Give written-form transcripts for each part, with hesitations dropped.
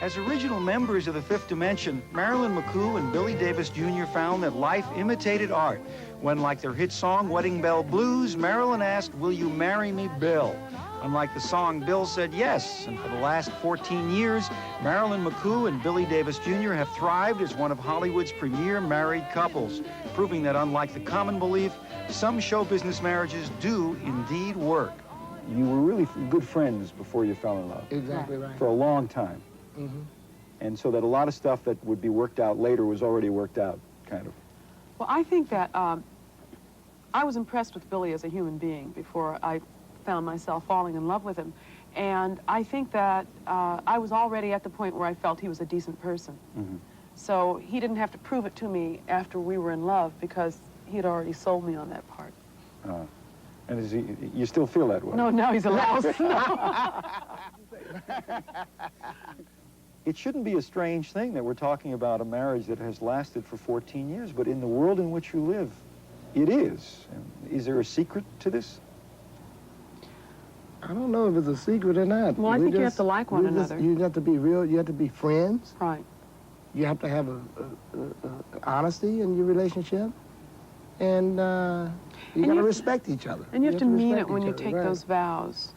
As original members of the Fifth Dimension, Marilyn McCoo and Billy Davis Jr. found that life imitated art when, like their hit song, Wedding Bell Blues, Marilyn asked, "Will you marry me, Bill?" Unlike the song, Bill said yes, and for the last 14 years, Marilyn McCoo and Billy Davis Jr. have thrived as one of Hollywood's premier married couples, proving that unlike the common belief, some show business marriages do indeed work. You were really good friends before you fell in love. Exactly right. For a long time. Mm-hmm. And so that a lot of stuff that would be worked out later was already worked out, kind of. Well, I think that I was impressed with Billy as a human being before I found myself falling in love with him. And I think that I was already at the point where I felt he was a decent person. Mm-hmm. So he didn't have to prove it to me after we were in love because he had already sold me on that part. And is he, you still feel that way? No, now he's a louse. It shouldn't be a strange thing that we're talking about a marriage that has lasted for 14 years, but in the world in which you live, it is. Is there a secret to this? I don't know if it's a secret or not. Well, I think you have to like one another. You have to be real. You have to be friends. Right. You have to have honesty in your relationship. And you got to respect each other. And you have to mean it when you take those vows.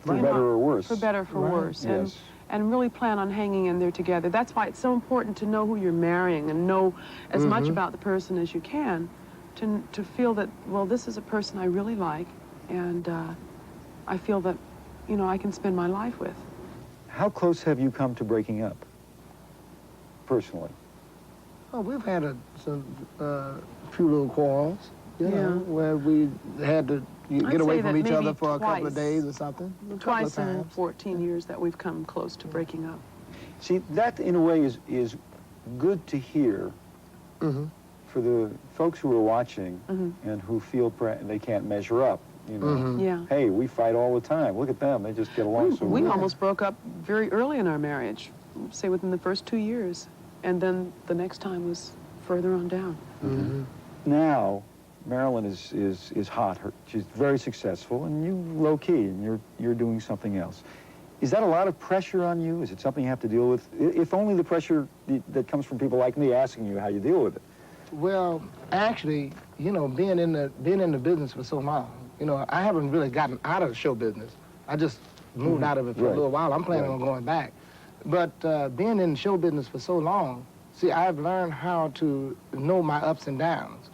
For better or worse. For better or for worse. Yes. And really plan on hanging in there together. That's why it's so important to know who you're marrying and know as much about the person as you can to feel that, well, this is a person I really like and I feel that, you know, I can spend my life with. How close have you come to breaking up, personally? Oh, we've had a few little quarrels, you know, where we had to get away from each other for a couple of days or something. Twice in 14 years that we've come close to breaking up. See, that in a way is good to hear for the folks who are watching and who feel they can't measure up. You know, Yeah. Hey, we fight all the time. Look at them; they just get along so well. We almost broke up very early in our marriage, say within the first 2 years, and then the next time was further on down. Now, Marilyn is hot. She's very successful, and you low key, and you're doing something else. Is that a lot of pressure on you? Is it something you have to deal with? If only the pressure that comes from people like me asking you how you deal with it. Well, actually, you know, being in the business for so long, you know, I haven't really gotten out of the show business. I just moved out of it for a little while. I'm planning on going back. But being in the show business for so long, see, I've learned how to know my ups and downs.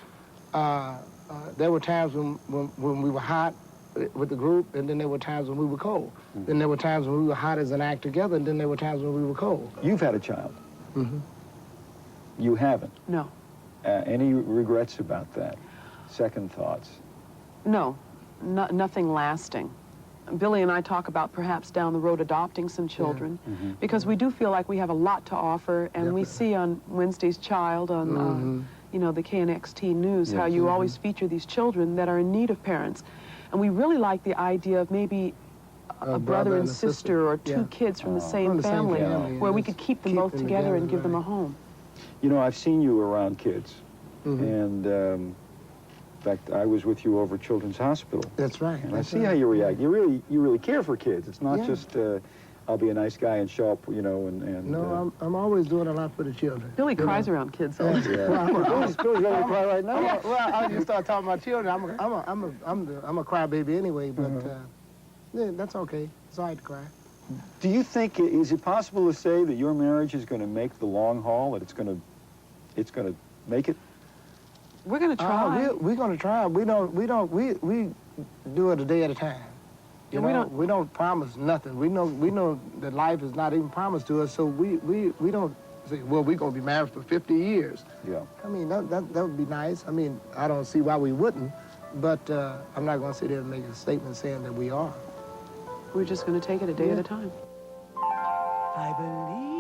There were times when we were hot with the group, and then there were times when we were cold. Then there were times when we were hot as an act together, and then there were times when we were cold. You've had a child. You haven't. No. Any regrets about that? Second thoughts? No, nothing lasting. Billy and I talk about perhaps down the road adopting some children because we do feel like we have a lot to offer, and we see on Wednesday's Child on you know, the KNXT News how you always feature these children that are in need of parents, and we really like the idea of maybe a brother and sister or two kids from the same family where we could keep them both together and give them a home. You know, I've seen you around kids, and in fact, I was with you over at Children's Hospital. That's right. And I see how you react. You really care for kids. It's not just I'll be a nice guy and show up, you know, and no, I'm always doing a lot for the children. Billy cries around kids all the time. Bill's ready to cry right now. Well, you start talking about children, I'm a crybaby anyway, but yeah, that's okay. It's all right to cry. Do you think, is it possible to say that your marriage is going to make the long haul, that it's going to make it? We're going to try. We're going to try. We do it a day at a time. You know, we don't promise nothing. We know that life is not even promised to us, so we don't say, well, we're going to be married for 50 years. Yeah. I mean, that would be nice. I mean, I don't see why we wouldn't, but I'm not going to sit there and make a statement saying that we are. We're just going to take it a day at a time. I believe